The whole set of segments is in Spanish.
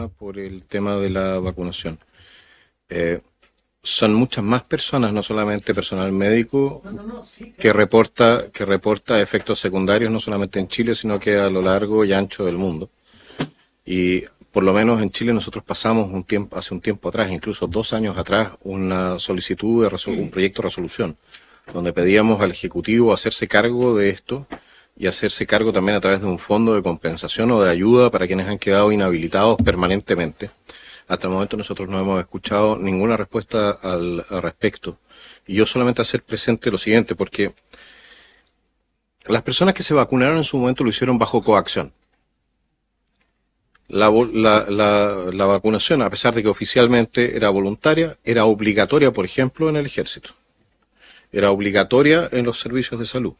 Palma por el tema de la vacunación. Son muchas más personas, no solamente personal médico, que reporta efectos secundarios, no solamente en Chile, sino que a lo largo y ancho del mundo. Y por lo menos en Chile nosotros pasamos hace un tiempo atrás, incluso 2 años atrás, una solicitud de un proyecto de resolución, donde pedíamos al Ejecutivo hacerse cargo de esto y hacerse cargo también a través de un fondo de compensación o de ayuda para quienes han quedado inhabilitados permanentemente. Hasta el momento nosotros no hemos escuchado ninguna respuesta al respecto. Y yo solamente hacer presente lo siguiente, porque las personas que se vacunaron en su momento lo hicieron bajo coacción. La vacunación, a pesar de que oficialmente era voluntaria, era obligatoria, por ejemplo, en el ejército. Era obligatoria en los servicios de salud.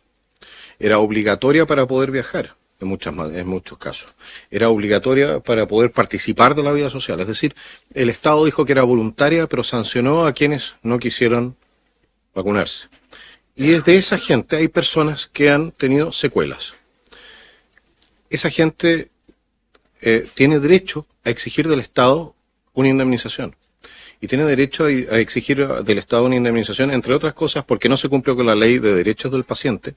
Era obligatoria para poder viajar, en muchos casos. Era obligatoria para poder participar de la vida social. Es decir, el Estado dijo que era voluntaria, pero sancionó a quienes no quisieron vacunarse. Y desde esa gente hay personas que han tenido secuelas. Esa gente tiene derecho a exigir del Estado una indemnización. Y tiene derecho a exigir del Estado una indemnización, entre otras cosas, porque no se cumplió con la ley de derechos del paciente.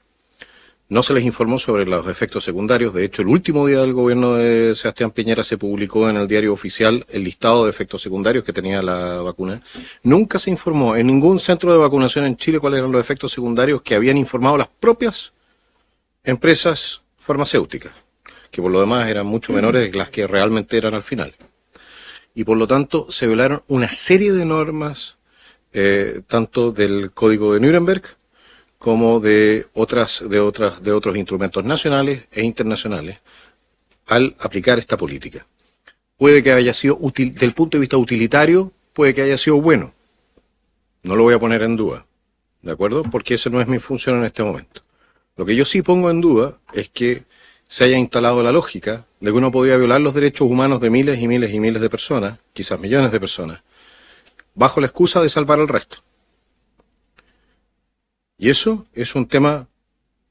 No se les informó sobre los efectos secundarios. De hecho, el último día del gobierno de Sebastián Piñera se publicó en el diario oficial el listado de efectos secundarios que tenía la vacuna. Nunca se informó en ningún centro de vacunación en Chile cuáles eran los efectos secundarios que habían informado las propias empresas farmacéuticas, que por lo demás eran mucho menores de las que realmente eran al final. Y por lo tanto se violaron una serie de normas, tanto del Código de Nuremberg como de otros instrumentos nacionales e internacionales al aplicar esta política. Puede que haya sido útil, del punto de vista utilitario, puede que haya sido bueno. No lo voy a poner en duda, ¿de acuerdo? Porque eso no es mi función en este momento. Lo que yo sí pongo en duda es que se haya instalado la lógica de que uno podía violar los derechos humanos de miles y miles y miles de personas, quizás millones de personas, bajo la excusa de salvar al resto. Y eso es un tema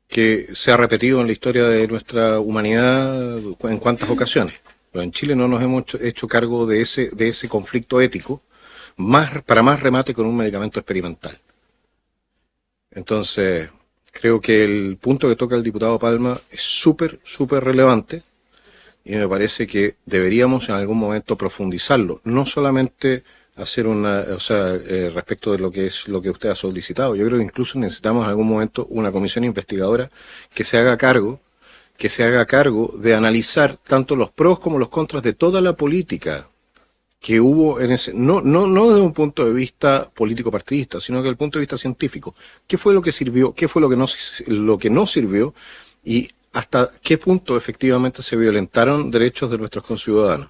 que se ha repetido en la historia de nuestra humanidad en cuántas ocasiones. Pero en Chile no nos hemos hecho cargo de ese conflicto ético, para más remate con un medicamento experimental. Entonces, creo que el punto que toca el diputado Palma es súper relevante y me parece que deberíamos en algún momento profundizarlo, no solamente hacer respecto de lo que usted ha solicitado. Yo creo que incluso necesitamos en algún momento una comisión investigadora que se haga cargo de analizar tanto los pros como los contras de toda la política que hubo en ese, no desde un punto de vista político partidista, sino que desde el punto de vista científico. ¿Qué fue lo que sirvió? ¿Qué fue lo que no sirvió? Y hasta qué punto efectivamente se violentaron derechos de nuestros conciudadanos.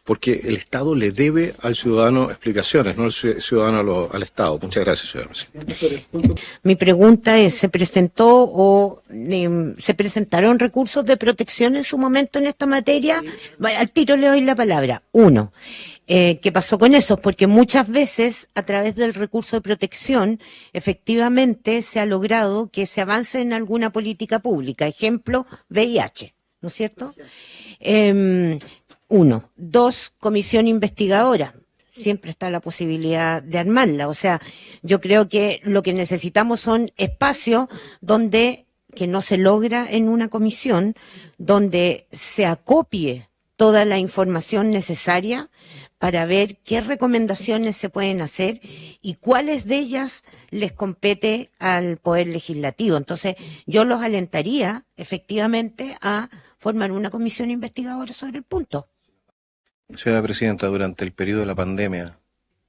Porque el Estado le debe al ciudadano explicaciones, no al ciudadano al Estado. Muchas gracias, señor presidente. Mi pregunta es, ¿se presentaron recursos de protección en su momento en esta materia? Al tiro le doy la palabra. Uno, ¿qué pasó con eso? Porque muchas veces, a través del recurso de protección, efectivamente se ha logrado que se avance en alguna política pública. Ejemplo, VIH, ¿no es cierto? Uno. Dos, comisión investigadora. Siempre está la posibilidad de armarla. O sea, yo creo que lo que necesitamos son espacios que no se logra en una comisión, donde se acopie toda la información necesaria para ver qué recomendaciones se pueden hacer y cuáles de ellas les compete al Poder Legislativo. Entonces, yo los alentaría efectivamente a formar una comisión investigadora sobre el punto. Señora Presidenta, durante el periodo de la pandemia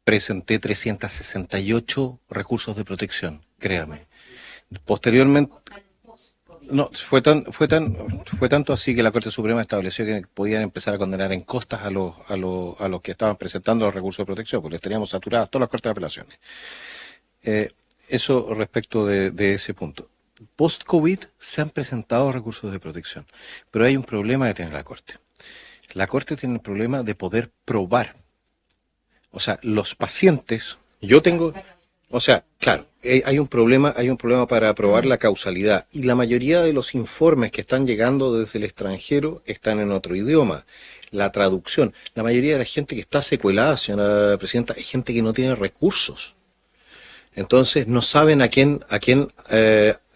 presenté 368 recursos de protección, créame. Posteriormente, no, fue tanto así que la Corte Suprema estableció que podían empezar a condenar en costas a los que estaban presentando los recursos de protección, porque estaríamos saturadas todas las Cortes de Apelaciones. Eso respecto de ese punto. Post-COVID se han presentado recursos de protección, pero hay un problema que tiene la Corte. La Corte tiene el problema de poder probar. O sea, los pacientes, yo tengo O sea, claro, hay un problema para probar la causalidad y la mayoría de los informes que están llegando desde el extranjero están en otro idioma. La traducción, la mayoría de la gente que está secuelada, señora presidenta, es gente que no tiene recursos. Entonces no saben a quién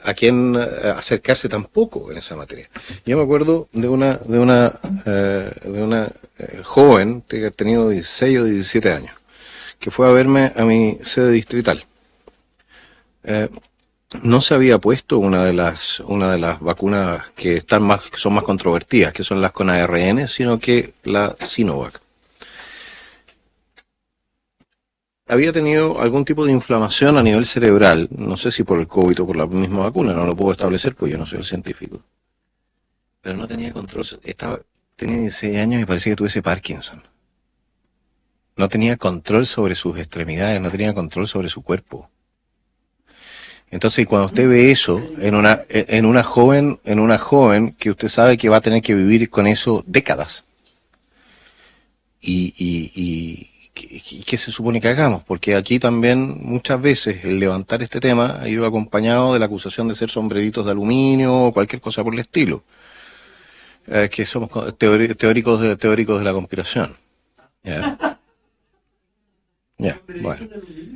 acercarse tampoco en esa materia. Yo me acuerdo de una joven que ha tenido 16 o 17 años, que fue a verme a mi sede distrital. No se había puesto una de las vacunas que son más controvertidas, que son las con ARN, sino que la Sinovac. Había tenido algún tipo de inflamación a nivel cerebral, no sé si por el COVID o por la misma vacuna, no lo puedo establecer porque yo no soy el científico. Pero no tenía control, tenía 16 años y parecía que tuviese Parkinson. No tenía control sobre sus extremidades, no tenía control sobre su cuerpo. Entonces, cuando usted ve eso en una joven que usted sabe que va a tener que vivir con eso décadas, ¿qué se supone que hagamos? Porque aquí también muchas veces el levantar este tema ha ido acompañado de la acusación de ser sombreritos de aluminio o cualquier cosa por el estilo, que somos teóricos de la conspiración. Ya, bueno,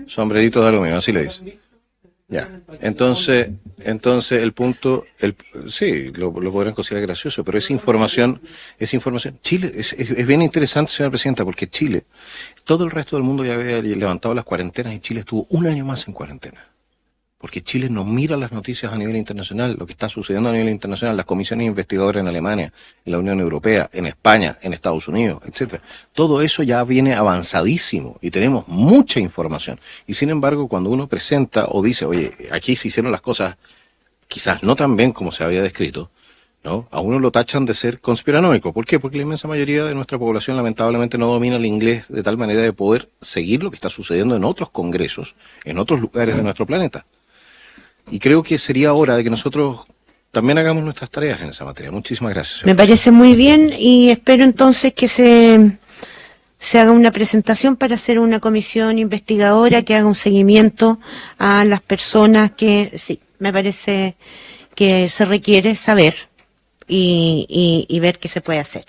sombreritos de aluminio, así le dicen. Ya, entonces el punto, sí, lo podrían considerar gracioso, pero esa información, Chile, es bien interesante, señora presidenta, porque Chile, todo el resto del mundo ya había levantado las cuarentenas y Chile estuvo un año más en cuarentena. Porque Chile no mira las noticias a nivel internacional, lo que está sucediendo a nivel internacional, las comisiones investigadoras en Alemania, en la Unión Europea, en España, en Estados Unidos, etcétera. Todo eso ya viene avanzadísimo y tenemos mucha información. Y sin embargo, cuando uno presenta o dice, oye, aquí se hicieron las cosas quizás no tan bien como se había descrito, ¿no? A uno lo tachan de ser conspiranoico. ¿Por qué? Porque la inmensa mayoría de nuestra población lamentablemente no domina el inglés de tal manera de poder seguir lo que está sucediendo en otros congresos, en otros lugares de nuestro planeta. Y creo que sería hora de que nosotros también hagamos nuestras tareas en esa materia. Muchísimas gracias. Me parece muy bien y espero entonces que se haga una presentación para hacer una comisión investigadora que haga un seguimiento a las personas que, sí, me parece que se requiere saber y ver qué se puede hacer.